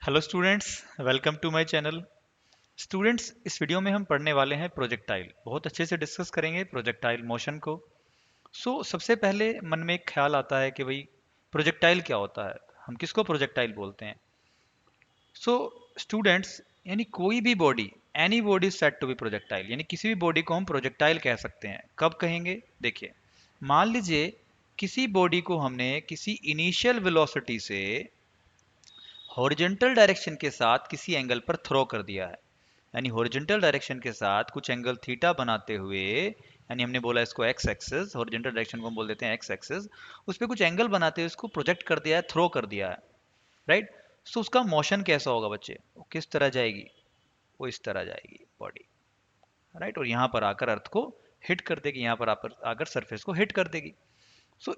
Hello students, welcome to my channel. Students, इस video में हम पढ़ने वाले हैं प्रोजेक्टाइल। बहुत अच्छे से डिस्कस करेंगे प्रोजेक्टाइल मोशन को। सबसे पहले मन में एक ख्याल आता है कि भाई प्रोजेक्टाइल क्या होता है, हम किसको प्रोजेक्टाइल बोलते हैं। सो स्टूडेंट्स, यानी कोई भी body, any body set to be projectile, यानी किसी भी बॉडी को हम प्रोजेक्टाइल कह सकते हैं। कब कहेंगे? देखिए, मान लीजिए किसी बॉडी को हमने किसी इनिशियल वेलोसिटी से हॉरिजेंटल डायरेक्शन के साथ किसी एंगल पर थ्रो कर दिया है। यानी हॉरिजेंटल डायरेक्शन के साथ कुछ एंगल थीटा बनाते हुए, यानी हमने बोला इसको एक्स एक्सिस, हॉरिजेंटल डायरेक्शन को हम बोल देते हैं एक्स एक्सिस, उस पर कुछ एंगल बनाते हुए इसको प्रोजेक्ट कर दिया है, थ्रो कर दिया है। राइट। उसका मोशन कैसा होगा बच्चे? वो किस तरह जाएगी? वो इस तरह जाएगी बॉडी। राइट। और यहाँ पर आकर अर्थ को हिट कर देगी, यहाँ पर आकर सरफेस को हिट कर देगी।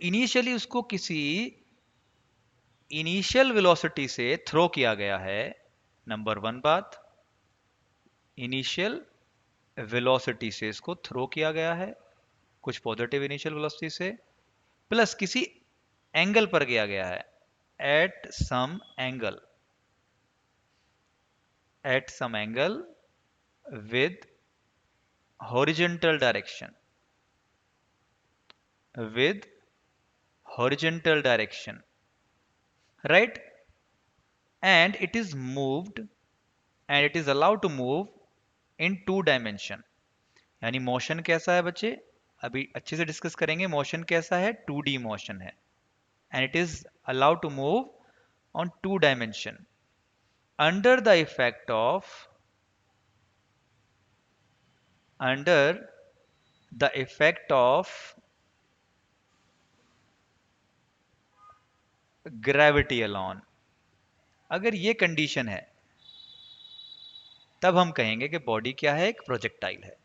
इनिशियली उसको किसी इनिशियल वेलोसिटी से थ्रो किया गया है। नंबर वन बात, इनिशियल वेलोसिटी से इसको थ्रो किया गया है, कुछ पॉजिटिव इनिशियल वेलोसिटी से, प्लस किसी एंगल पर किया गया है, at some angle, at some angle with horizontal direction, with horizontal direction. Right. And it is moved, and it is allowed to move in two dimension. यानी motion कैसा है बच्चे? अभी अच्छे से डिस्कस करेंगे। मोशन कैसा है? 2D मोशन है, and it is allowed to move on two dimension under the effect of, under the effect of gravity alone। अगर ये कंडीशन है तब हम कहेंगे कि बॉडी क्या है? एक प्रोजेक्टाइल है।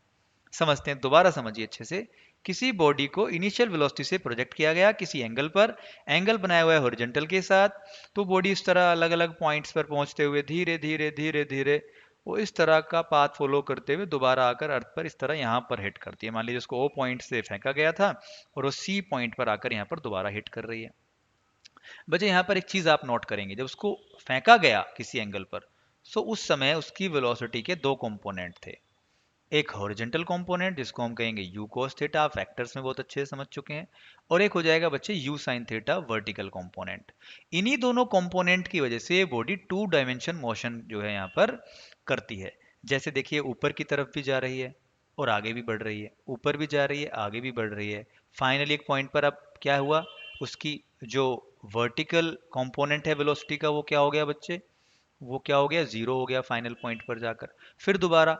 समझते हैं, दोबारा समझिए अच्छे से। किसी बॉडी को इनिशियल वेलोसिटी से प्रोजेक्ट किया गया किसी एंगल पर, एंगल बनाया हुआ है हॉरिजॉन्टल के साथ, तो बॉडी इस तरह अलग अलग पॉइंट्स पर पहुंचते हुए धीरे धीरे धीरे धीरे वो इस तरह का पाथ फॉलो करते हुए दोबारा आकर अर्थ पर इस तरह यहाँ पर हिट करती है। मान लीजिए उसको ओ पॉइंट से फेंका गया था और वो सी पॉइंट पर आकर यहाँ पर दोबारा हिट कर रही है। बच्चे यहाँ पर एक चीज आप नोट करेंगे, जब उसको फेंका गया किसी एंगल पर, उस समय उसकी वेलोसिटी के दो कंपोनेंट थे। एक हॉरिजेंटल कंपोनेंट जिसको हम कहेंगे यू कोस थीटा, आप फैक्टर्स में बहुत अच्छे से समझ चुके हैं, और एक हो जाएगा बच्चे you sine theta, vertical component. इन्हीं दोनों कंपोनेंट की वजह से बॉडी टू डायमेंशन मोशन जो है यहाँ पर करती है। जैसे देखिए, ऊपर की तरफ भी जा रही है और आगे भी बढ़ रही है, ऊपर भी जा रही है आगे भी बढ़ रही है। फाइनली एक पॉइंट पर अब क्या हुआ, उसकी जो वर्टिकल कंपोनेंट है वेलोसिटी का, वो क्या हो गया बच्चे? वो क्या हो गया? जीरो हो गया फाइनल पॉइंट पर जाकर। फिर दोबारा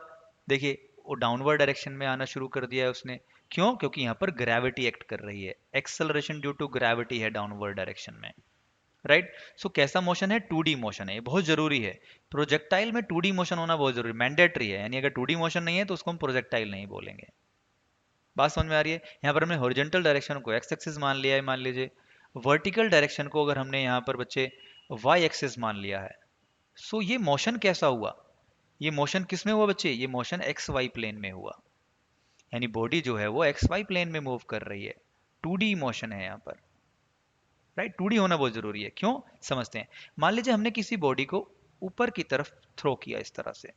देखिए, वो डाउनवर्ड डायरेक्शन में आना शुरू कर दिया है उसने। क्यों? क्योंकि यहाँ पर ग्रेविटी एक्ट कर रही है, एक्सेलरेशन ड्यू टू ग्रेविटी है डाउनवर्ड डायरेक्शन में। राइट। कैसा मोशन है? 2D मोशन है। ये बहुत जरूरी है, प्रोजेक्टाइल में 2D मोशन होना बहुत जरूरी, मैंडेटरी है। यानी अगर 2D मोशन नहीं है तो उसको हम प्रोजेक्टाइल नहीं बोलेंगे। बात समझ में आ रही है? यहाँ पर हमने हॉरिजॉन्टल डायरेक्शन को एक्स एक्सिस मान लिया है, मान लीजिए। वर्टिकल डायरेक्शन को अगर हमने यहाँ पर बच्चे वाई एक्सिस मान लिया है, ये मोशन कैसा हुआ? ये मोशन किस में हुआ बच्चे? ये मोशन एक्स वाई प्लेन में हुआ। यानी बॉडी जो है वो एक्स वाई प्लेन में मूव कर रही है। 2D मोशन है यहाँ पर। राइट। 2D होना बहुत जरूरी है। क्यों? समझते हैं। मान लीजिए हमने किसी बॉडी को ऊपर की तरफ थ्रो किया इस तरह से,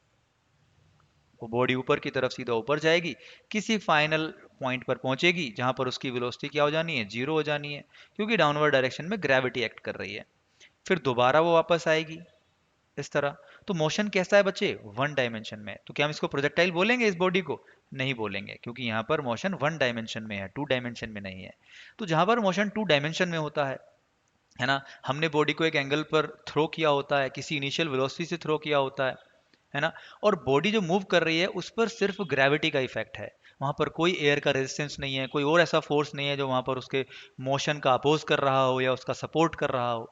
वो बॉडी ऊपर की तरफ सीधा ऊपर जाएगी, किसी फाइनल पॉइंट पर पहुंचेगी जहां पर उसकी वेलोसिटी क्या हो जानी है? जीरो हो जानी है, क्योंकि डाउनवर्ड डायरेक्शन में ग्रेविटी एक्ट कर रही है। फिर दोबारा वो वापस आएगी इस तरह। तो मोशन कैसा है बच्चे? वन डायमेंशन में। तो क्या हम इसको प्रोजेक्टाइल बोलेंगे इस बॉडी को? नहीं बोलेंगे, क्योंकि यहाँ पर मोशन वन डायमेंशन में है, टू डायमेंशन में नहीं है। तो जहां पर मोशन टू डायमेंशन में होता है ना, हमने बॉडी को एक एंगल पर थ्रो किया होता है, किसी इनिशियल वेलोसिटी से थ्रो किया होता है ना, और बॉडी जो मूव कर रही है उस पर सिर्फ ग्रेविटी का इफेक्ट है। वहां पर कोई एयर का रेजिस्टेंस नहीं है, कोई और ऐसा फोर्स नहीं है जो वहां पर उसके मोशन का अपोज कर रहा हो या उसका सपोर्ट कर रहा हो।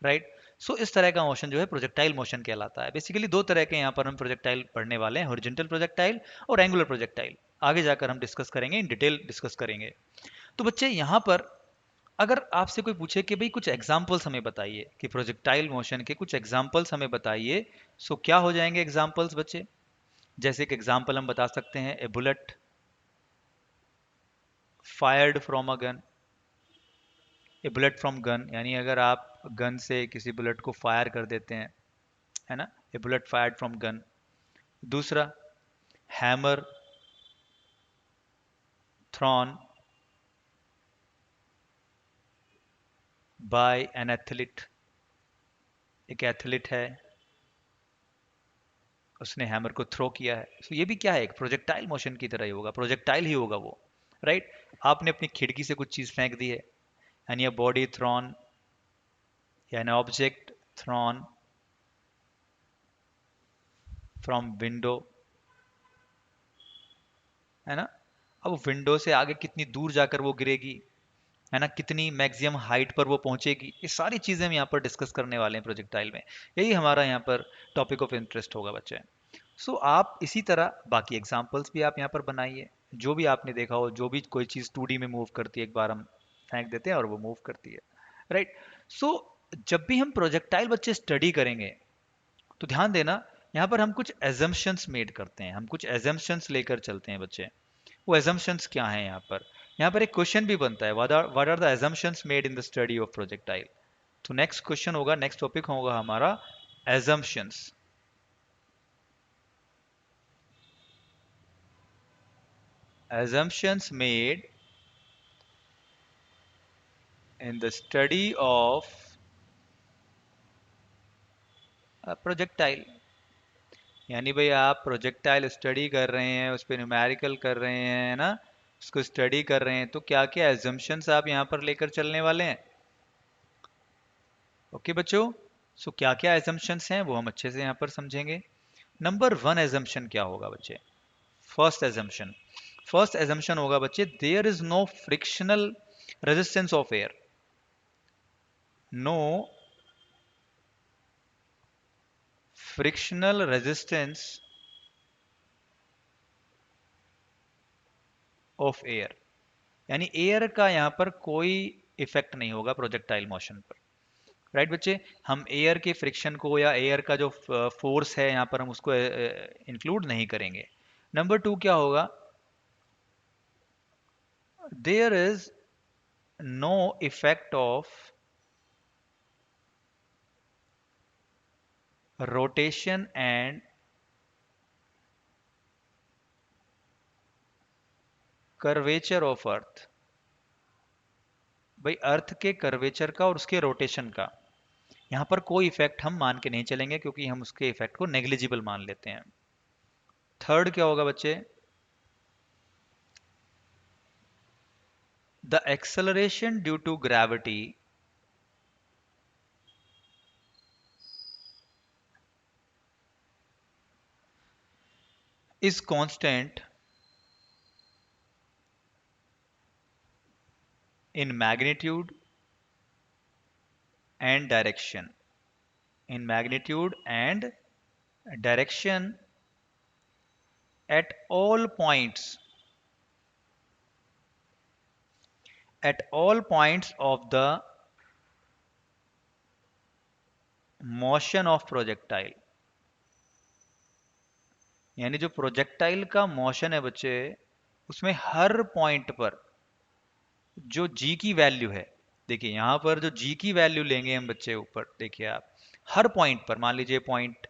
राइट। इस तरह का मोशन जो है प्रोजेक्टाइल मोशन कहलाता है। बेसिकली दो तरह के यहाँ पर हम प्रोजेक्टाइल पढ़ने वाले हैं, हॉरिजॉन्टल प्रोजेक्टाइल और एंगुलर प्रोजेक्टाइल। आगे जाकर हम डिस्कस करेंगे, इन डिटेल डिस्कस करेंगे। तो बच्चे यहाँ पर अगर आपसे कोई पूछे कि भाई कुछ एग्जाम्पल्स हमें बताइए, कि प्रोजेक्टाइल मोशन के कुछ एग्जाम्पल्स हमें बताइए, क्या हो जाएंगे एग्जाम्पल्स बच्चे? जैसे एक एग्जाम्पल हम बता सकते हैं, a bullet fired from a gun. A bullet from gun, यानी अगर आप गन से किसी बुलेट को फायर कर देते हैं, है ना, a bullet fired from gun. दूसरा, hammer thrown by an athlete, एक एथलीट है, उसने हैमर को थ्रो किया है, तो ये भी क्या है, एक प्रोजेक्टाइल मोशन की तरह ही होगा, प्रोजेक्टाइल ही होगा वो, राइट। आपने अपनी खिड़की से कुछ चीज फेंक दी है, एंड योर बॉडी थ्रॉन, या an object thrown from window, है ना। अब विंडो से आगे कितनी दूर जाकर वो गिरेगी, है ना, कितनी मैक्सिमम हाइट पर वो पहुंचेगी, ये सारी चीजें हम यहाँ पर डिस्कस करने वाले हैं प्रोजेक्टाइल में। यही हमारा यहाँ पर टॉपिक ऑफ इंटरेस्ट होगा बच्चे। सो आप इसी तरह बाकी एग्जांपल्स भी आप यहाँ पर बनाइए, जो भी आपने देखा हो, जो भी कोई चीज़ 2D में मूव करती है, एक बार हम फेंक देते हैं और वो मूव करती है, राइट। सो जब भी हम प्रोजेक्टाइल बच्चे स्टडी करेंगे, तो ध्यान देना, यहाँ पर हम कुछ एजम्पशंस मेड करते हैं, हम कुछ एजम्पशंस लेकर चलते हैं बच्चे। वो एजम्पशंस क्या हैं यहाँ पर, यहाँ पर एक क्वेश्चन भी बनता है, what are the assumptions made in the study of projectile. तो नेक्स्ट क्वेश्चन होगा, नेक्स्ट टॉपिक होगा हमारा assumptions. Assumptions made in the study of a projectile। यानी भाई आप प्रोजेक्टाइल स्टडी कर रहे हैं, उस पर न्यूमेरिकल कर रहे हैं ना, उसको स्टडी कर रहे हैं, तो क्या क्या एजम्पशंस आप यहाँ पर लेकर चलने वाले हैं। ओके बच्चों, सो क्या क्या एजम्पशंस हैं वो हम अच्छे से यहाँ पर समझेंगे। नंबर वन एजम्पशन क्या होगा बच्चे, फर्स्ट एजम्पशन, फर्स्ट एजम्पशन होगा बच्चे, there is no frictional resistance of air, no frictional resistance of air, यानी एयर का यहाँ पर कोई इफेक्ट नहीं होगा प्रोजेक्टाइल मोशन पर, राइट बच्चे। हम एयर के फ्रिक्शन को या एयर का जो फोर्स है यहाँ पर हम उसको इंक्लूड नहीं करेंगे। नंबर टू क्या होगा, there is no effect of rotation and curvature of earth. भाई अर्थ के कर्वेचर का और उसके रोटेशन का यहाँ पर कोई इफेक्ट हम मान के नहीं चलेंगे, क्योंकि हम उसके इफेक्ट को नेग्लिजिबल मान लेते हैं। थर्ड क्या होगा बच्चे, the acceleration due to gravity is constant in magnitude and direction, in magnitude and direction at all points, at all points of the motion of projectile। यानी जो प्रोजेक्टाइल का मोशन है बच्चे, उसमें हर पॉइंट पर जो जी की वैल्यू है, देखिए यहाँ पर जो जी की वैल्यू लेंगे हम बच्चे, ऊपर देखिए आप, हर पॉइंट पर मान लीजिए पॉइंट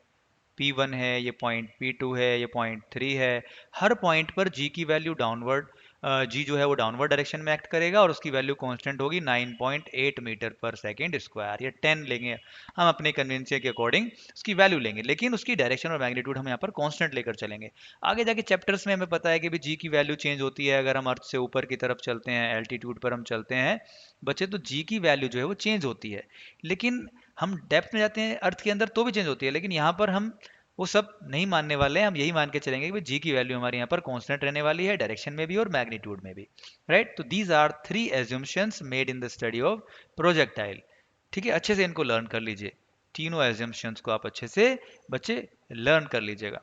P1 है, ये पॉइंट P2 है, ये पॉइंट 3 है, हर पॉइंट पर जी की वैल्यू डाउनवर्ड, जी जो है वो डाउनवर्ड डायरेक्शन में एक्ट करेगा, और उसकी वैल्यू कांस्टेंट होगी 9.8 मीटर पर सेकेंड स्क्वायर, या 10 लेंगे हम अपने कन्वेंशन के अकॉर्डिंग, उसकी वैल्यू लेंगे, लेकिन उसकी डायरेक्शन और मैग्नीट्यूड हम यहाँ पर कांस्टेंट लेकर चलेंगे। आगे जाके चैप्टर्स में हमें पता है कि भी जी की वैल्यू चेंज होती है अगर हम अर्थ से ऊपर की तरफ चलते हैं, एल्टीट्यूड पर हम चलते हैं बच्चे, तो जी की वैल्यू जो है वो चेंज होती है, लेकिन हम डेप्थ में जाते हैं अर्थ के अंदर तो भी चेंज होती है, लेकिन यहाँ पर हम वो सब नहीं मानने वाले हैं, हम यही मान के चलेंगे कि जी की वैल्यू हमारे यहाँ पर कांस्टेंट रहने वाली है, डायरेक्शन में भी और मैग्नीट्यूड में भी, राइट। तो these are three assumptions made in the study of projectile. ठीक है, अच्छे से इनको लर्न कर लीजिए, तीनों एज्यूम्शंस को आप अच्छे से बच्चे लर्न कर लीजिएगा।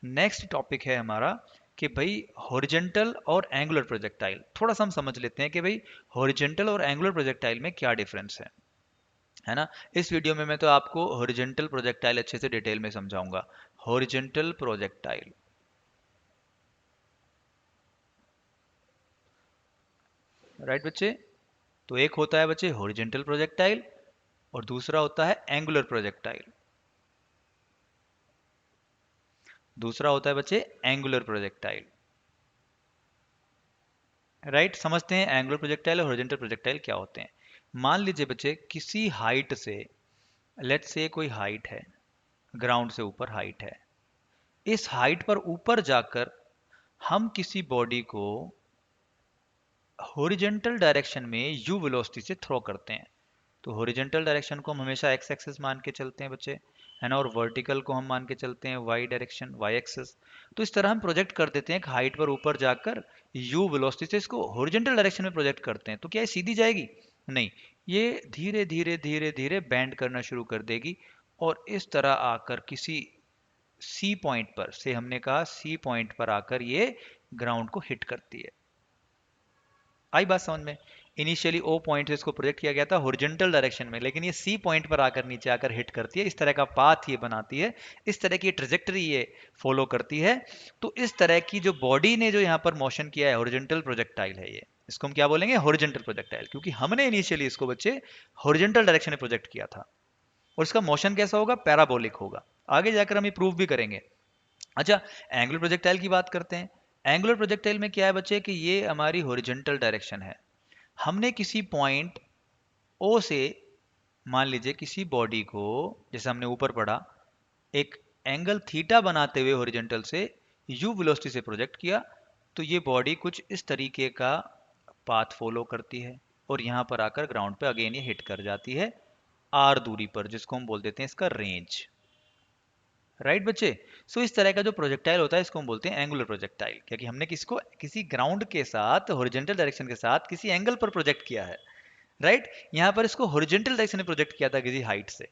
नेक्स्ट टॉपिक है हमारा कि भाई हॉरिजेंटल और एंगुलर प्रोजेक्टाइल, थोड़ा सा हम समझ लेते हैं कि भाई हॉरिजेंटल और एंगुलर प्रोजेक्टाइल में क्या डिफरेंस है ना। इस वीडियो में मैं तो आपको हॉरिजेंटल प्रोजेक्टाइल अच्छे से डिटेल में समझाऊंगा। हॉरिजेंटल प्रोजेक्टाइल, राइट बच्चे। तो एक होता है बच्चे हॉरिजेंटल प्रोजेक्टाइल और दूसरा होता है एंगुलर प्रोजेक्टाइल। दूसरा होता है बच्चे एंगुलर प्रोजेक्टाइल। राइट, समझते हैं एंगुलर प्रोजेक्टाइल और हॉरिजॉन्टल प्रोजेक्टाइल क्या होते हैं। मान लीजिए बच्चे किसी हाइट से, लेट्स से कोई हाइट है, ग्राउंड से ऊपर हाइट है, इस हाइट पर ऊपर जाकर हम किसी बॉडी को हॉरिजॉन्टल डायरेक्शन में यू वेलोसिटी से थ्रो करते हैं। तो हॉरिजॉन्टल डायरेक्शन को हम हमेशा एक्स एक्सिस मान के चलते हैं बच्चे, है ना, और वर्टिकल को हम मान के चलते हैं वाई डायरेक्शन, वाई एक्सिस। तो इस तरह हम प्रोजेक्ट कर देते हैं हाइट पर ऊपर जाकर यू वेलोसिटी से इसको हॉरिजॉन्टल डायरेक्शन में प्रोजेक्ट करते हैं। तो क्या ये सीधी जाएगी? नहीं, ये धीरे धीरे धीरे धीरे बैंड करना शुरू कर देगी और इस तरह आकर किसी सी पॉइंट पर, से हमने कहा सी पॉइंट पर आकर ये ग्राउंड को हिट करती है। आई बात समझ में? इनिशियली ओ पॉइंट से इसको प्रोजेक्ट किया गया था हॉरिजॉन्टल डायरेक्शन में, लेकिन ये सी पॉइंट पर आकर नीचे आकर हिट करती है। इस तरह का पाथ ये बनाती है, इस तरह की ट्रेजेक्टरी ये फॉलो करती है। तो इस तरह की जो बॉडी ने जो यहाँ पर मोशन किया है, हॉरिजॉन्टल प्रोजेक्टाइल है ये। इसको हम क्या बोलेंगे? हॉरिजॉन्टल प्रोजेक्टाइल, क्योंकि हमने इनिशियली इसको बच्चे हॉरिजॉन्टल डायरेक्शन में प्रोजेक्ट किया था। और इसका मोशन कैसा होगा? पैराबोलिक होगा। आगे जाकर हम ये प्रूव भी करेंगे। अच्छा, एंगुलर प्रोजेक्टाइल की बात करते हैं। एंगुलर प्रोजेक्टाइल में क्या है बच्चे कि ये हमारी हॉरिजॉन्टल डायरेक्शन है। हमने किसी पॉइंट ओ से, मान लीजिए किसी बॉडी को, जैसे हमने ऊपर पढ़ा, एक एंगल थीटा बनाते हुए हॉरिजॉन्टल से यू वेलोसिटी से प्रोजेक्ट किया, तो ये बॉडी कुछ इस तरीके का पाथ फॉलो करती है और यहाँ पर आकर ग्राउंड पे अगेन ये हिट कर जाती है आर दूरी पर, जिसको हम बोल देते हैं इसका रेंज। राइट बच्चे? सो इस तरह का जो प्रोजेक्टाइल होता है इसको हम बोलते हैं एंगुलर प्रोजेक्टाइल, क्योंकि हमने किसको किसी ग्राउंड के साथ हॉरिजॉन्टल डायरेक्शन के साथ किसी एंगल पर प्रोजेक्ट किया है। राइट, यहाँ पर इसको हॉरिजॉन्टल डायरेक्शन में प्रोजेक्ट किया था किसी हाइट से।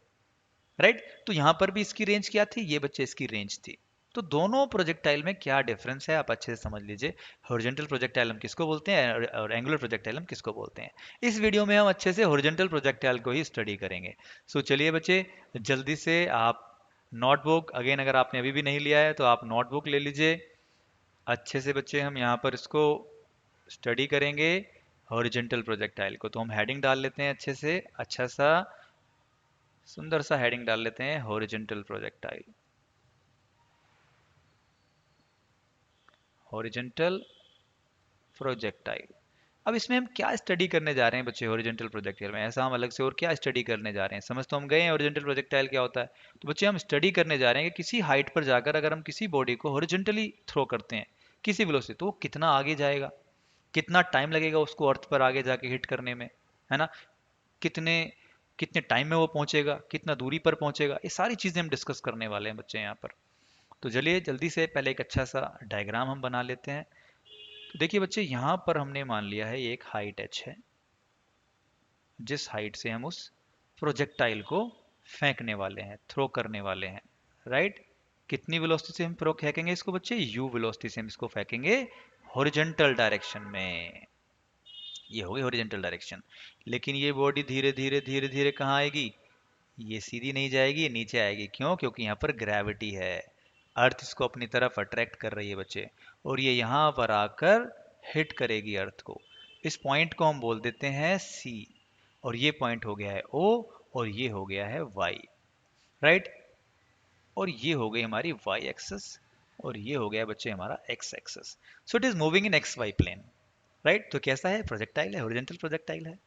राइट, तो यहाँ पर भी इसकी रेंज क्या थी? ये बच्चे इसकी रेंज थी। तो दोनों प्रोजेक्टाइल में क्या डिफरेंस है आप अच्छे से समझ लीजिए। हॉरिजॉन्टल प्रोजेक्टाइल हम किसको बोलते हैं और एंगुलर प्रोजेक्टाइल हम किसको बोलते हैं। इस वीडियो में हम अच्छे से हॉरिजॉन्टल प्रोजेक्टाइल को ही स्टडी करेंगे। सो चलिए बच्चे, जल्दी से आप नोटबुक, अगेन अगर आपने अभी भी नहीं लिया है तो आप नोटबुक ले लीजिए। अच्छे से बच्चे हम यहाँ पर इसको स्टडी करेंगे हॉरिजॉन्टल प्रोजेक्टाइल को। तो हम हेडिंग डाल लेते हैं अच्छे से, अच्छा सा सुंदर सा हेडिंग डाल लेते हैं, हॉरिजॉन्टल प्रोजेक्टाइल। Horizontal projectile. अब इसमें हम क्या स्टडी करने जा रहे हैं बच्चे हॉरिजॉन्टल प्रोजेक्टाइल में? ऐसा हम अलग से और क्या स्टडी करने जा रहे हैं? समझ तो हम गए हैं हॉरिजॉन्टल प्रोजेक्टाइल क्या होता है। तो बच्चे हम स्टडी करने जा रहे हैं कि किसी हाइट पर जाकर अगर हम किसी बॉडी को हॉरिजॉन्टली थ्रो करते हैं किसी वेलोसिटी, तो वो कितना आगे जाएगा, कितना टाइम लगेगा उसको अर्थ पर आगे जाके हिट करने में, है ना, कितने कितने टाइम में वो पहुंचेगा, कितना दूरी पर पहुंचेगा, ये सारी चीजें हम डिस्कस करने वाले हैं बच्चे यहाँ पर। तो चलिए जल्दी से पहले एक अच्छा सा डायग्राम हम बना लेते हैं। तो देखिए बच्चे, यहाँ पर हमने मान लिया है ये एक हाइट h है, जिस हाइट से हम उस प्रोजेक्टाइल को फेंकने वाले हैं, थ्रो करने वाले हैं। राइट, कितनी वेलोसिटी से हम थ्रो फेंकेंगे इसको बच्चे? u वेलोसिटी से हम इसको फेंकेंगे हॉरिजॉन्टल डायरेक्शन में। ये हो गई हॉरिजॉन्टल डायरेक्शन। लेकिन ये बॉडी धीरे धीरे धीरे धीरे कहाँ आएगी? ये सीधी नहीं जाएगी, ये नीचे आएगी। क्यों? क्योंकि यहाँ पर ग्रेविटी है, अर्थ इसको अपनी तरफ अट्रैक्ट कर रही है बच्चे, और ये यहाँ पर आकर हिट करेगी अर्थ को। इस पॉइंट को हम बोल देते हैं सी, और ये पॉइंट हो गया है ओ, और ये हो गया है वाई। राइट, और ये हो गई हमारी वाई एक्सेस, और ये हो गया बच्चे हमारा x axis. So it is moving in x y plane. Right, तो कैसा है? प्रोजेक्टाइल है, हॉरिजॉन्टल प्रोजेक्टाइल है।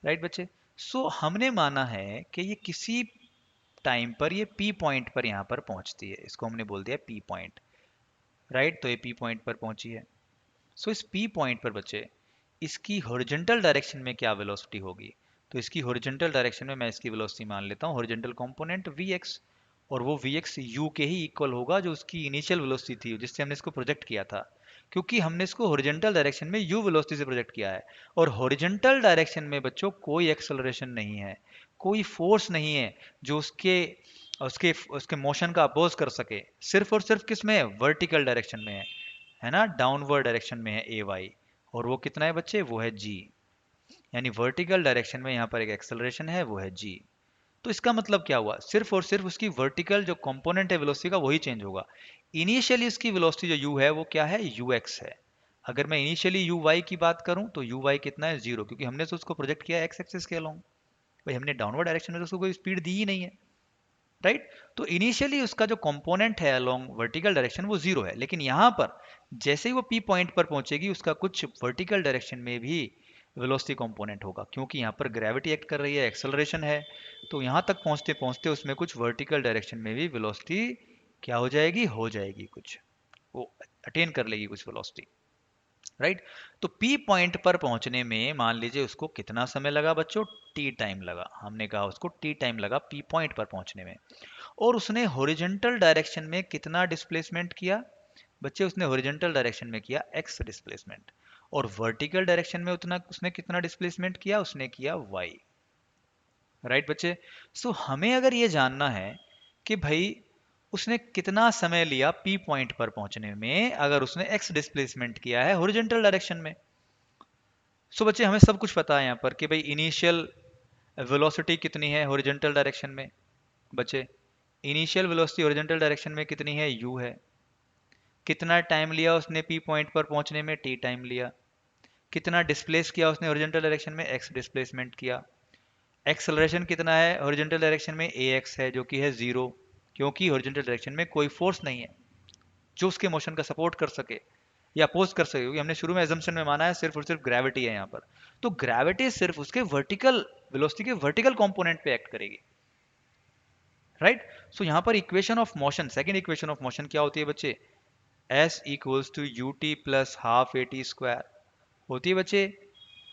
राइट बच्चे, सो हमने माना है कि ये किसी टाइम पर ये पी पॉइंट पर यहाँ पर पहुंचती है, इसको हमने बोल दिया पी पॉइंट। राइट, तो ये पी पॉइंट पर पहुंची है। सो इस पी पॉइंट पर बच्चे इसकी हॉरिजॉन्टल डायरेक्शन में क्या वेलोसिटी होगी? तो इसकी हॉरिजॉन्टल डायरेक्शन में मैं इसकी वेलोसिटी मान लेता हूँ हॉरिजॉन्टल कंपोनेंट वी एक्स, और वो वी एक्स यू के ही इक्वल होगा जो उसकी इनिशियल वेलोसिटी थी जिससे हमने इसको प्रोजेक्ट किया था, क्योंकि हमने इसको हॉरिजॉन्टल डायरेक्शन में यू वेलोसिटी से प्रोजेक्ट किया है। और हॉरिजॉन्टल डायरेक्शन में बच्चों कोई एक्सेलरेशन नहीं है, कोई फोर्स नहीं है जो उसके उसके उसके मोशन का अपोज कर सके। सिर्फ और सिर्फ किस में है? वर्टिकल डायरेक्शन में है ना, डाउनवर्ड डायरेक्शन में है ए वाई। और वो कितना है बच्चे? वो है जी। यानी वर्टिकल डायरेक्शन में यहाँ पर एक एक्सेलरेशन है, वो है जी। तो इसका मतलब क्या हुआ? सिर्फ और सिर्फ उसकी वर्टिकल जो कंपोनेंट है वेलोसिटी का वही चेंज होगा। इनिशियली इसकी वेलोसिटी जो u है वो क्या है? ux है। अगर मैं इनिशियली uy की बात करूं तो uy कितना है? 0, क्योंकि हमने तो उसको प्रोजेक्ट किया है एक्स एक्सिस के अलोंग। भाई हमने डाउनवर्ड डायरेक्शन में तो उसको कोई स्पीड दी ही नहीं है। राइट। तो इनिशियली उसका जो कंपोनेंट है अलोंग वर्टिकल डायरेक्शन वो जीरो है, लेकिन यहाँ पर जैसे ही वो पी पॉइंट पर पहुंचेगी उसका कुछ वर्टिकल डायरेक्शन में भी वेलोसिटी कंपोनेंट होगा, क्योंकि यहाँ पर ग्रेविटी एक्ट कर रही है, एक्सेलरेशन है। तो यहाँ तक पहुंचते पहुंचते उसमें कुछ वर्टिकल डायरेक्शन में भी वेलोसिटी क्या हो जाएगी कुछ, वो अटेन कर लेगी कुछ वेलोसिटी, राइट। तो पी पॉइंट पर पहुंचने में मान लीजिए उसको कितना समय लगा बच्चों, टी टाइम लगा। हमने कहा उसको टी टाइम लगा पी पॉइंट पर पहुंचने में। और उसने हॉरिजॉन्टल डायरेक्शन में कितना डिस्प्लेसमेंट किया बच्चे, उसने हॉरिजॉन्टल डायरेक्शन में किया एक्स डिस्प्लेसमेंट। और वर्टिकल डायरेक्शन में उतना उसने कितना डिस्प्लेसमेंट किया, उसने किया वाई, राइट बच्चे। सो हमें अगर ये जानना है कि भाई उसने कितना समय लिया पी पॉइंट पर पहुंचने में, अगर उसने एक्स डिस्प्लेसमेंट किया है हॉरिजॉन्टल डायरेक्शन में। सो बच्चे हमें सब कुछ पता है यहाँ पर कि भाई इनिशियल वेलोसिटी कितनी है हॉरिजॉन्टल डायरेक्शन में बच्चे, इनिशियल वेलोसिटी हॉरिजॉन्टल डायरेक्शन में कितनी है, u है। कितना टाइम लिया उसने पी पॉइंट पर पहुंचने में, t टाइम लिया। कितना डिस्प्लेस किया उसने हॉरिजॉन्टल डायरेक्शन में, x डिस्प्लेसमेंट किया। एक्सेलरेशन कितना है हॉरिजॉन्टल डायरेक्शन में, ax है जो कि है जीरो, क्योंकि हॉरिजॉन्टल डायरेक्शन में कोई फोर्स नहीं है जो उसके मोशन का सपोर्ट कर सके या अपोज कर सके, क्योंकि हमने शुरू में एजम्पशन में माना है सिर्फ और सिर्फ ग्रेविटी है यहाँ पर। तो ग्रेविटी सिर्फ उसके वर्टिकल वेलोसिटी के वर्टिकल कंपोनेंट पे एक्ट करेगी, राइट। सो यहाँ पर equation of motion, second equation of motion क्या होती है बच्चे, s equals to u t plus half a t square होती है बच्चे।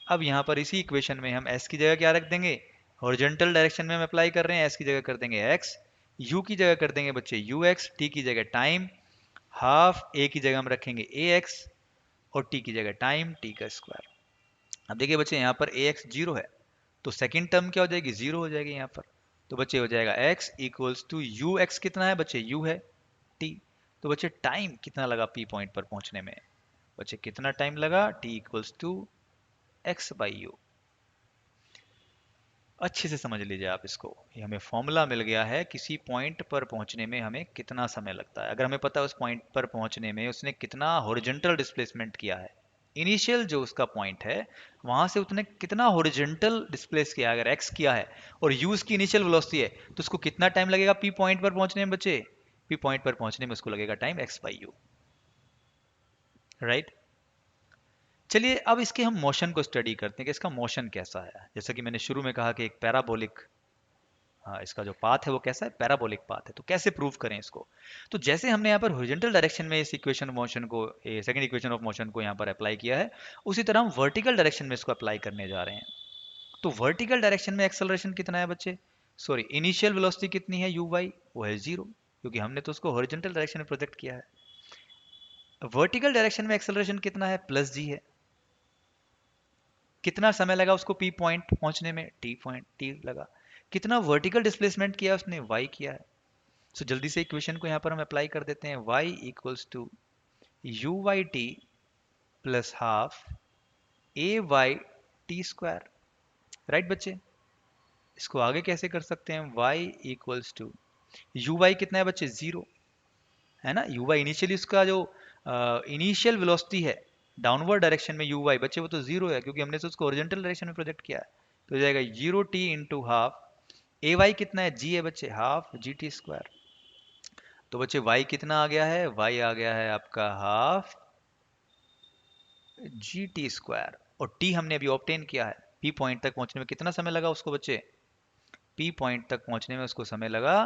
अब यहाँ पर इसी इक्वेशन में हम s की जगह क्या रख देंगे, हॉरिजॉन्टल डायरेक्शन में हम अप्लाई कर रहे हैं, s की जगह कर देंगे x, u की जगह कर देंगे बच्चे ux, t की जगह टाइम, हाफ a की जगह हम रखेंगे ax, और t की जगह टाइम t का स्क्वायर। अब देखिए बच्चे यहाँ पर ax जीरो है, तो सेकंड टर्म क्या हो जाएगी, जीरो हो जाएगी यहाँ पर। तो बच्चे हो जाएगा x equals to u x, कितना है बच्चे u है, t। तो बच्चे टाइम कितना लगा p पॉइंट पर पहुंचने में, बच्चे कितना टाइम लगा, t equals to x by u. अच्छे से समझ लीजिए आप इसको, ये हमें फॉर्मूला मिल गया है किसी पॉइंट पर पहुंचने में हमें कितना समय लगता है। अगर हमें पता है उस पॉइंट पर पहुंचने में उसने कितना हॉरिजॉन्टल डिस्प्लेसमेंट किया है, इनिशियल जो उसका पॉइंट है वहां से उसने कितना हॉरिजॉन्टल डिस्प्लेस किया, अगर एक्स किया है और यू उसकी इनिशियल वेलोसिटी है, तो उसको कितना टाइम लगेगा पी पॉइंट पर पहुंचने में बच्चे, पी पॉइंट पर पहुंचने में उसको लगेगा time x by you, right. चलिए अब इसके हम मोशन को स्टडी करते हैं कि इसका मोशन कैसा है। जैसा कि मैंने शुरू में कहा कि एक पैराबोलिक, हाँ इसका जो पाथ है वो कैसा है, पैराबोलिक पाथ है। तो कैसे प्रूव करें इसको, तो जैसे हमने यहाँ पर हॉरिजॉन्टल डायरेक्शन में इस इक्वेशन ऑफ मोशन को, सेकंड इक्वेशन ऑफ मोशन को यहाँ पर अप्लाई किया है, उसी तरह हम वर्टिकल डायरेक्शन में इसको अप्लाई करने जा रहे हैं। तो वर्टिकल डायरेक्शन में एक्सेलरेशन कितना है बच्चे, सॉरी इनिशियल वेलोसिटी कितनी है यू वाई, वो है जीरो, क्योंकि हमने तो उसको हॉरिजॉन्टल डायरेक्शन में प्रोजेक्ट किया है। वर्टिकल डायरेक्शन में एक्सेलरेशन कितना है, प्लस जी है। कितना समय लगा उसको पी पॉइंट पहुंचने में, टी पॉइंट टी लगा। कितना वर्टिकल डिस्प्लेसमेंट किया उसने, वाई किया है। सो जल्दी से इक्वेशन को यहाँ पर हम अप्लाई कर देते हैं, y equals to u y t plus half a y t square, right बच्चे। इसको आगे कैसे कर सकते हैं, y equals to u y कितना है बच्चे, जीरो है ना। यू वाई इनिशियली उसका जो इनिशियल वेलोसिटी है डाउनवर्ड डायरेक्शन में यू वाई बच्चे, वो तो जीरो है क्योंकि हमने तो उसको ओरिजेंटल डायरेक्शन में प्रोजेक्ट किया है। तो हो जाएगा zero T into half a Y कितना है, जी है बच्चे, हाफ जी टी स्क्वायर। तो बच्चे y कितना आ गया है, y आ गया है आपका हाफ जी टी स्क्वायर, और t हमने अभी ऑब्टेन किया है। p पॉइंट तक पहुंचने में कितना समय लगा उसको बच्चे, p पॉइंट तक पहुंचने में उसको समय लगा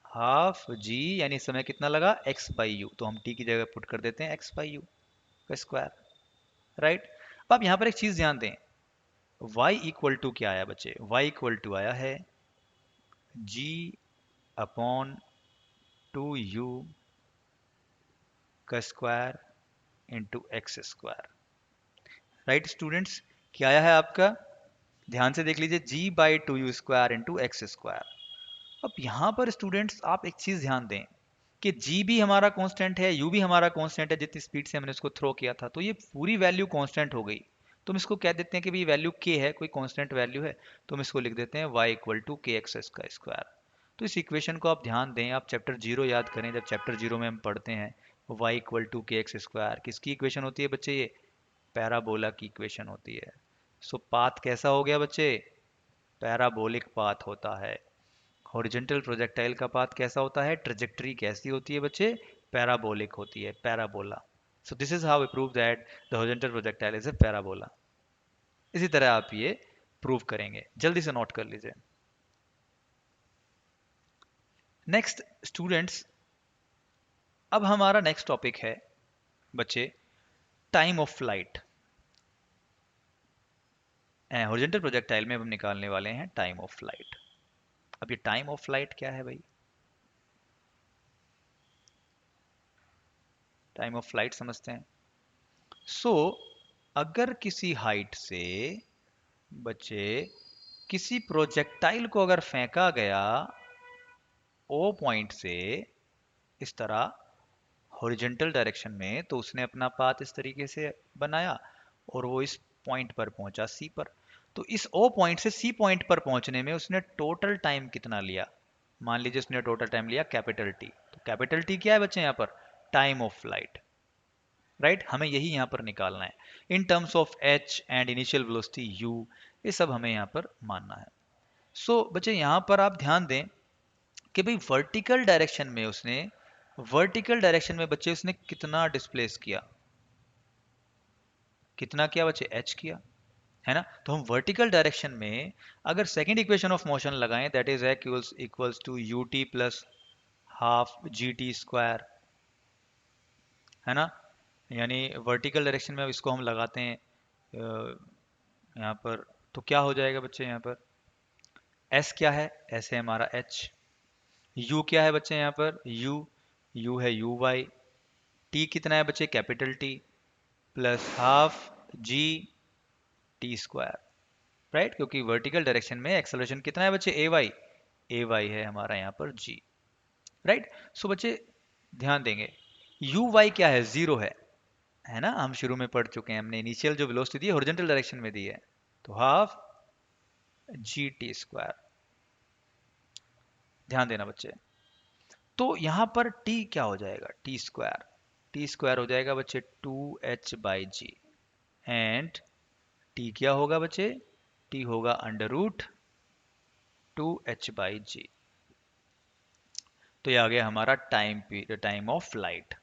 हाफ जी, यानी समय कितना लगा x बाई यू, तो हम t की जगह पुट कर देते हैं x बाई यू का स्क्वायर, राइट। अब आप यहाँ पर एक चीज ध्यान दें, y इक्वल टू क्या आया बच्चे, y इक्वल टू आया है g अपॉन टू यू का square into x square, right students. क्या आया है आपका, ध्यान से देख लीजिए, g by two u square into x square. अब यहाँ पर स्टूडेंट्स आप एक चीज ध्यान दें कि जी भी हमारा कांस्टेंट है, यू भी हमारा कांस्टेंट है, जितनी स्पीड से हमने उसको थ्रो किया था, तो ये पूरी वैल्यू कांस्टेंट हो गई। तो हम इसको कह देते हैं कि भाई वैल्यू के है, कोई कांस्टेंट वैल्यू है, तो हम इसको लिख देते हैं y इक्वल टू के एक्स का स्क्वायर। तो इस इक्वेशन को आप ध्यान दें, आप चैप्टर जीरो याद करें, जब चैप्टर जीरो में हम पढ़ते हैं y इक्वल टू के एक्स स्क्वायर किसकी इक्वेशन होती है बच्चे, ये पैराबोला की इक्वेशन होती है। सो पाथ कैसा हो गया बच्चे, पैराबोलिक पाथ होता है। हॉरिजेंटल प्रोजेक्टाइल का पाथ कैसा होता है, ट्रेजेक्टरी कैसी होती है बच्चे, पैराबोलिक होती है, parabola. So this is how we prove that the horizontal projectile is a parabola. इसी तरह आप ये प्रूव करेंगे, जल्दी से नोट कर लीजिए। नेक्स्ट स्टूडेंट्स, अब हमारा नेक्स्ट टॉपिक है बच्चे time of flight. Horizontal projectile में हम निकालने वाले हैं टाइम ऑफ फ्लाइट। अब ये टाइम ऑफ फ्लाइट क्या है भाई, टाइम ऑफ फ्लाइट समझते हैं। सो अगर किसी हाइट से बच्चे किसी प्रोजेक्टाइल को अगर फेंका गया ओ पॉइंट से इस तरह हॉरिजॉन्टल डायरेक्शन में, तो उसने अपना पाथ इस तरीके से बनाया और वो इस पॉइंट पर पहुंचा सी पर। तो इस ओ पॉइंट से सी पॉइंट पर पहुंचने में उसने टोटल टाइम कितना लिया, मान लीजिए उसने टोटल टाइम लिया कैपिटल टी। तो कैपिटल टी क्या है बच्चे यहाँ पर, टाइम ऑफ फ्लाइट, राइट। हमें यही यहाँ पर निकालना है in terms of H and initial velocity you, ये सब हमें यहाँ पर मानना है। सो बच्चे यहाँ पर आप ध्यान दें कि भाई वर्टिकल डायरेक्शन में बच्चे उसने कितना डिस्प्लेस किया, कितना किया बच्चे, एच किया, है ना। तो हम वर्टिकल डायरेक्शन में अगर सेकंड इक्वेशन ऑफ मोशन लगाएं, that is equals to u t plus half g t square, है ना। यानी वर्टिकल डायरेक्शन में अब इसको हम लगाते हैं यहाँ पर, तो क्या हो जाएगा बच्चे यहाँ पर, एस क्या है, एस है हमारा एच, यू क्या है बच्चे यहाँ पर, यू है यू वाई, टी कितना है बच्चे capital t plus half g t square, right. क्योंकि वर्टिकल डायरेक्शन में एक्सेलरेशन कितना है बच्चे, ए वाई है हमारा यहाँ पर जी, राइट। सो बच्चे ध्यान देंगे, यू वाई क्या है, जीरो है ना। हम शुरू में पढ़ चुके हैं, हमने इनिशियल जो वेलोसिटी दी है हॉरिजॉन्टल डायरेक्शन में दी है, तो हाफ जी टी स्क्वायर, ध्यान देना बच्चे। तो यहां पर t क्या हो जाएगा, टी स्क्वायर हो जाएगा बच्चे 2h/g, एंड t क्या होगा बच्चे, t होगा √2h/g। तो ये आ गया हमारा टाइम ऑफ फ्लाइट,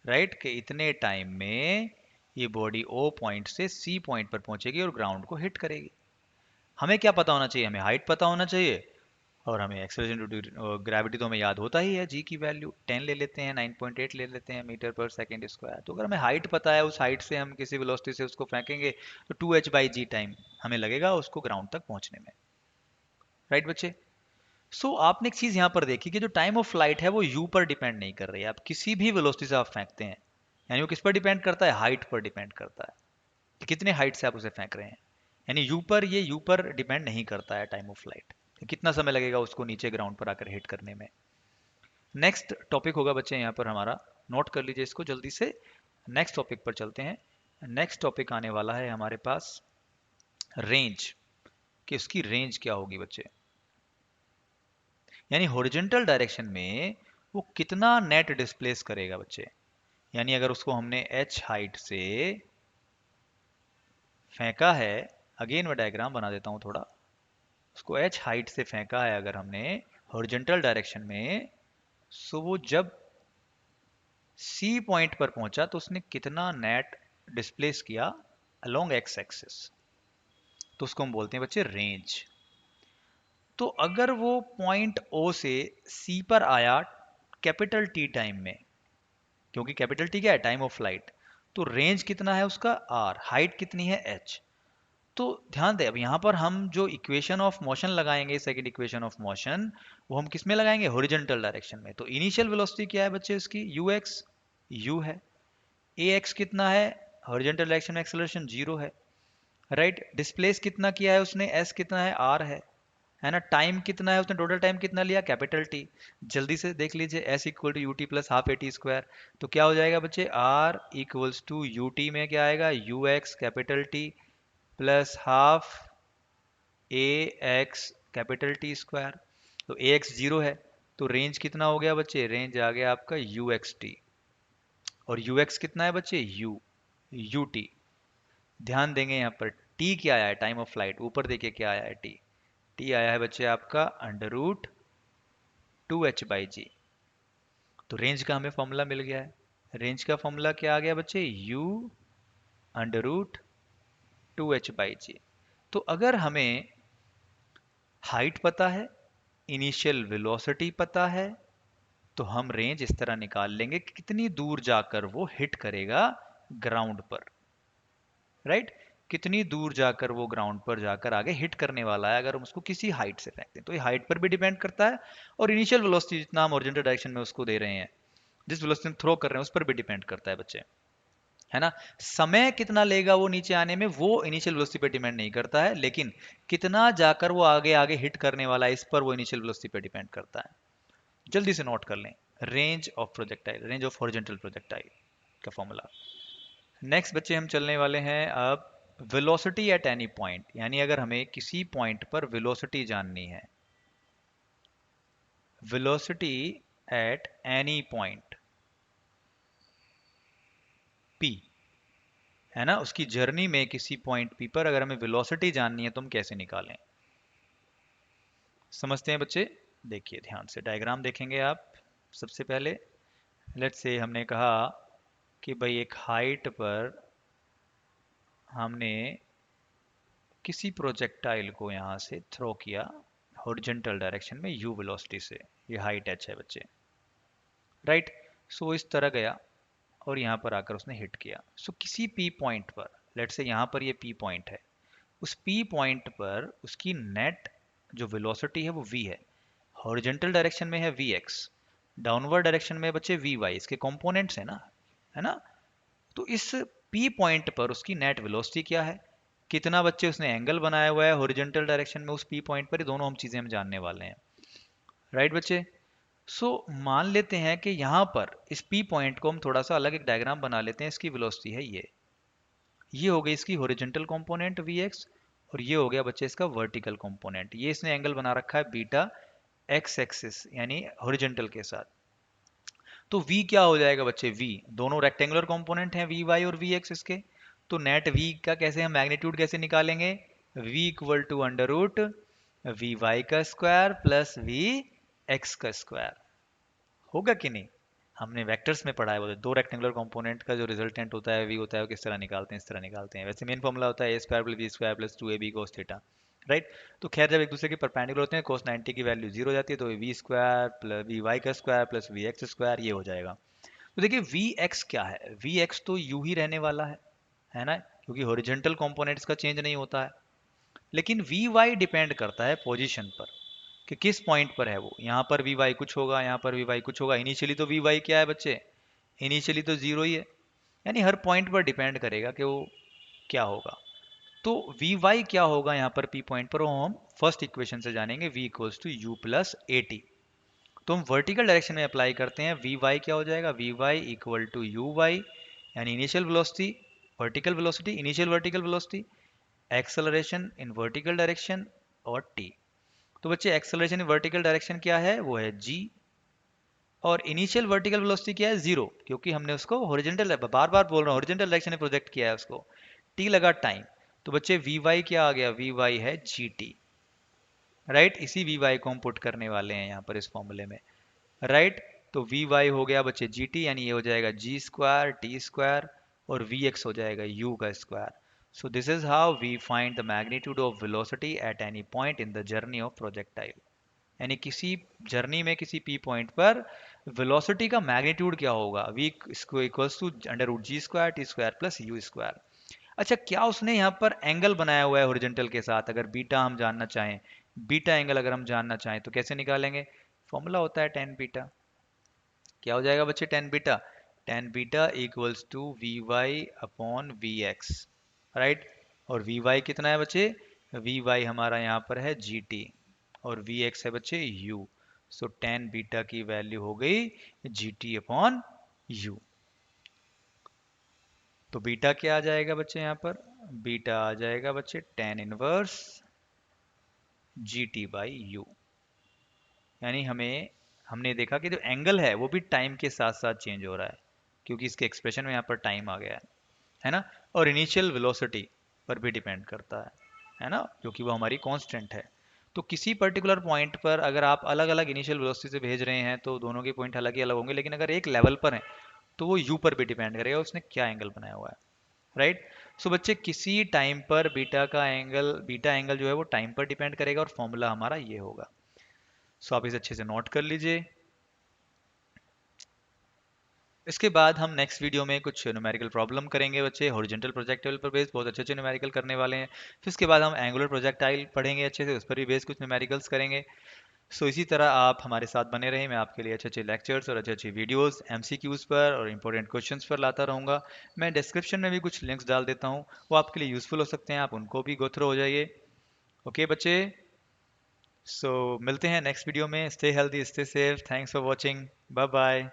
राइट। कि इतने टाइम में ये बॉडी ओ पॉइंट से सी पॉइंट पर पहुंचेगी और ग्राउंड को हिट करेगी। हमें क्या पता होना चाहिए, हमें हाइट पता होना चाहिए, और हमें एक्सेलरेशन ड्यू ग्रेविटी तो हमें याद होता ही है, जी की वैल्यू 10 ले लेते हैं, 9.8 ले लेते हैं मीटर पर सेकेंड स्क्वायर। तो अगर हमें हाइट पता है, उस हाइट से हम किसी वेलोसिटी से उसको फेंकेंगे तो 2h/g टाइम हमें लगेगा उसको ग्राउंड तक पहुंचने में, राइट बच्चे। सो आपने एक चीज यहाँ पर देखी कि जो टाइम ऑफ फ्लाइट है वो यू पर डिपेंड नहीं कर रही है। आप किसी भी वेलोसिटी से आप फेंकते हैं, यानी वो किस पर डिपेंड करता है, हाइट पर डिपेंड करता है कि कितने हाइट से आप उसे फेंक रहे हैं। यानी यू पर डिपेंड नहीं करता है टाइम ऑफ फ्लाइट, कितना समय लगेगा उसको नीचे ग्राउंड पर आकर हिट करने में। नेक्स्ट टॉपिक होगा बच्चे यहाँ पर हमारा, नोट कर लीजिए इसको जल्दी से, नेक्स्ट टॉपिक पर चलते हैं। नेक्स्ट टॉपिक आने वाला है हमारे पास रेंज, कि उसकी रेंज क्या होगी बच्चे, यानी हॉरिजॉन्टल डायरेक्शन में वो कितना नेट डिस्प्लेस करेगा बच्चे। यानी अगर उसको हमने एच हाइट से फेंका है, अगेन मैं डायग्राम बना देता हूँ थोड़ा, उसको एच हाइट से फेंका है अगर हमने हॉरिजॉन्टल डायरेक्शन में, सो वो जब सी पॉइंट पर पहुंचा तो उसने कितना नेट डिस्प्लेस किया अलोंग एक्स एक्सिस, तो उसको हम बोलते हैं बच्चे रेंज। तो अगर वो पॉइंट ओ से सी पर आया कैपिटल टी टाइम में, क्योंकि कैपिटल टी क्या है, टाइम ऑफ फ्लाइट, तो रेंज कितना है उसका आर, हाइट कितनी है एच। तो ध्यान दें, अब यहाँ पर हम जो इक्वेशन ऑफ मोशन लगाएंगे, सेकंड इक्वेशन ऑफ मोशन, वो हम किस में लगाएंगे, हॉरिजॉन्टल डायरेक्शन में। तो इनिशियल वेलोसिटी क्या है बच्चे उसकी, यू एक्स, यू है, ए एक्स कितना है, हॉरिजॉन्टल डायरेक्शन में एक्सेलरेशन जीरो है, राइट। डिस्प्लेस कितना किया है उसने, एस कितना है, आर है ना। टाइम कितना है उसने, टोटल टाइम कितना लिया, कैपिटल टी। जल्दी से देख लीजिए, s equal to u t plus half a t square, तो क्या हो जाएगा बच्चे, r equals to u t में क्या आएगा, u x capital t plus half a x capital t square. तो ए एक्स जीरो है, तो रेंज कितना हो गया बच्चे, रेंज आ गया आपका यू एक्स टी, और यू एक्स कितना है बच्चे, यू टी। ध्यान देंगे यहाँ पर टी क्या आया है, टाइम ऑफ फ्लाइट, ऊपर देखिए क्या आया है टी, टी आया है बच्चे आपका अंडर रूट 2h/g। तो रेंज का हमें फॉर्मूला मिल गया है। रेंज का फॉर्मूला क्या आ गया बच्चे, u अंडर रूट 2h/g। तो अगर हमें हाइट पता है, इनिशियल वेलोसिटी पता है, तो हम रेंज इस तरह निकाल लेंगे कि कितनी दूर जाकर वो हिट करेगा ग्राउंड पर, राइट। कितनी दूर जाकर वो ग्राउंड पर जाकर आगे हिट करने वाला है अगर हम उसको किसी हाइट से फेंकते हैं। तो ये हाइट पर भी डिपेंड करता है, और इनिशियल वेलोसिटी जितना हम ओरिजिनल डायरेक्शन में उसको दे रहे हैं, जिस वेलोसिटी में थ्रो कर रहे हैं, उस पर भी डिपेंड करता है बच्चे, है ना। समय कितना लेगा वो नीचे आने में, वो इनिशियल वेलोसिटी पे डिपेंड नहीं करता है, लेकिन कितना जाकर वो आगे आगे हिट करने वाला है, इस पर वो इनिशियल वेलोसिटी पे डिपेंड करता है। जल्दी से नोट कर लें, range of projectile, range of horizontal projectile का फॉर्मूला। नेक्स्ट बच्चे हम चलने वाले हैं अब वेलोसिटी एट एनी पॉइंट, यानी अगर हमें किसी पॉइंट पर वेलोसिटी जाननी है, velocity at any point P, है ना, उसकी जर्नी में किसी पॉइंट पी पर अगर हमें वेलोसिटी जाननी है तो हम कैसे निकालें, समझते हैं बच्चे। देखिए ध्यान से डायग्राम देखेंगे आप। सबसे पहले लेट्स से हमने कहा कि भाई एक हाइट पर हमने किसी प्रोजेक्टाइल को यहाँ से थ्रो किया हॉरिजॉन्टल डायरेक्शन में u वेलोसिटी से, ये हाइट h है बच्चे, राइट। सो इस तरह गया और यहाँ पर आकर उसने हिट किया। सो किसी p पॉइंट पर, लेट्स से यहाँ पर ये p पॉइंट है, उस p पॉइंट पर उसकी नेट जो वेलोसिटी है वो v है। हॉरिजॉन्टल डायरेक्शन में है vx, डाउनवर्ड डायरेक्शन में बच्चे vy, इसके कंपोनेंट्स है ना, है ना। तो इस P पॉइंट पर उसकी नेट वेलोसिटी क्या है, कितना बच्चे उसने एंगल बनाया हुआ है हॉरिजॉन्टल डायरेक्शन में उस P पॉइंट पर, ये दोनों हम चीजें हम जानने वाले हैं, राइट बच्चे। सो मान लेते हैं कि यहाँ पर इस P पॉइंट को हम थोड़ा सा अलग एक डायग्राम बना लेते हैं। इसकी वेलोसिटी है ये हो गई इसकी हॉरिजॉन्टल कंपोनेंट Vx, और ये हो गया बच्चे इसका वर्टिकल कंपोनेंट। ये इसने एंगल बना रखा है बीटा एक्स एक्सिस यानी हॉरिजॉन्टल के साथ। तो v क्या हो जाएगा बच्चे, v दोनों रेक्टेंगुलर कंपोनेंट हैं vy और vx इसके। तो नेट v का कैसे हम मैग्नीट्यूड कैसे निकालेंगे, v equal to under root v y का स्क्वायर प्लस वी एक्स का स्क्वायर, होगा कि नहीं। हमने वेक्टर्स में पढ़ा है, वो दो रेक्टेंगुलर कंपोनेंट का जो रिजल्टेंट होता है v होता है, वो किस तरह निकालते हैं, इस तरह निकालते हैं। वैसे मेन फॉर्मूला होता है A square plus B square plus 2ab cos theta, right. तो खैर जब एक दूसरे के परपेंडिकुलर होते हैं cos 90 की वैल्यू जीरो हो जाती है, तो v square plus v y का square plus v x square ये हो जाएगा। तो देखिए वी एक्स क्या है, वी एक्स तो यू ही रहने वाला है ना, क्योंकि हॉरिजॉन्टल कंपोनेंट्स का चेंज नहीं होता है। लेकिन वी वाई डिपेंड करता है पोजीशन पर, कि किस पॉइंट पर है वो। यहाँ पर वी वाई कुछ होगा, यहाँ पर वी वाई कुछ होगा। इनिशियली तो वी वाई क्या है बच्चे, इनिशियली तो जीरो ही है, यानी हर पॉइंट पर डिपेंड करेगा कि वो क्या होगा। तो वी वाई क्या होगा यहाँ पर पी पॉइंट पर, वो हम फर्स्ट इक्वेशन से जानेंगे, v equals to u plus a t. तो हम वर्टिकल डायरेक्शन में अप्लाई करते हैं, वी वाई क्या हो जाएगा, v y equal to u y, यानी initial velocity vertical velocity, initial vertical velocity, acceleration in vertical direction और टी। तो बच्चे एक्सेलरेशन इन वर्टिकल डायरेक्शन क्या है, वो है g, और इनिशियल वर्टिकल वेलोसिटी क्या है, जीरो, क्योंकि हमने उसको हॉरिजॉन्टल, बार बार बोल रहा हूँ, हॉरिजॉन्टल डायरेक्शन में प्रोजेक्ट किया है उसको। t लगा टाइम, तो बच्चे वी वाई क्या आ गया, वी वाई है जी टी, राइट। इसी वी वाई को हम पुट करने वाले हैं यहाँ पर इस फॉर्मूले में, राइट। तो वी वाई हो गया बच्चे जी टी, यानी ये हो जाएगा जी स्क्वायर टी स्क्वायर, और वी एक्स हो जाएगा यू का square. So this is how we find the magnitude of velocity at any point in the journey of projectile. यानी किसी जर्नी में किसी पी पॉइंट पर वेलोसिटी का मैग्नीट्यूड क्या होगा, v equals to under root g square t square plus u square. अच्छा क्या उसने यहाँ पर एंगल बनाया हुआ है हॉरिजॉन्टल के साथ, अगर बीटा हम जानना चाहें, बीटा एंगल अगर हम जानना चाहें तो कैसे निकालेंगे, फॉर्मूला होता है टेन बीटा। क्या हो जाएगा बच्चे, tan beta, tan beta equals to v y upon v x, right. और वी वाई कितना है बच्चे, वी वाई हमारा यहाँ पर है जी टी, और वी एक्स है बच्चे u। सो टेन बीटा की वैल्यू हो गई जी टी अपॉन यू। तो बीटा क्या आ जाएगा बच्चे यहाँ पर, बीटा आ जाएगा बच्चे tan inverse G T by you. यानी हमने देखा कि जो एंगल है वो भी टाइम के साथ साथ चेंज हो रहा है, क्योंकि इसके एक्सप्रेशन में यहाँ पर टाइम आ गया है ना। और इनिशियल वेलोसिटी पर भी डिपेंड करता है ना, क्योंकि वो हमारी कांस्टेंट है। तो किसी पर्टिकुलर पॉइंट पर अगर आप अलग अलग इनिशियल वेलोसिटी से भेज रहे हैं तो दोनों के पॉइंट हालांकि अलग होंगे, लेकिन अगर एक लेवल पर है तो वो यू पर भी डिपेंड करेगा उसने क्या एंगल बनाया हुआ है, राइट। सो बच्चे किसी टाइम पर बीटा एंगल जो है वो टाइम पर डिपेंड करेगा और फॉर्मूला हमारा ये होगा। सो आप इसे अच्छे से नोट कर लीजिए। इसके बाद हम नेक्स्ट वीडियो में कुछ न्यूमेरिकल प्रॉब्लम करेंगे बच्चे, हॉरिजॉन्टल प्रोजेक्टाइल पर बेस बहुत अच्छे अच्छे न्यूमेरिकल करने वाले हैं। फिर उसके बाद हम एंगुलर प्रोजेक्टाइल पढ़ेंगे अच्छे से, उस पर भी बेस कुछ न्यूमेरिकल्स करेंगे। सो इसी तरह आप हमारे साथ बने रहें, मैं आपके लिए अच्छे अच्छे लेक्चर्स और अच्छे अच्छे वीडियोस एमसीक्यूज पर और इंपॉर्टेंट क्वेश्चंस पर लाता रहूँगा। मैं डिस्क्रिप्शन में भी कुछ लिंक्स डाल देता हूँ, वो आपके लिए यूज़फुल हो सकते हैं, आप उनको भी गो थ्रू हो जाइए। ओके बच्चे, सो मिलते हैं नेक्स्ट वीडियो में। Stay healthy, stay safe, thanks for watching, bye bye.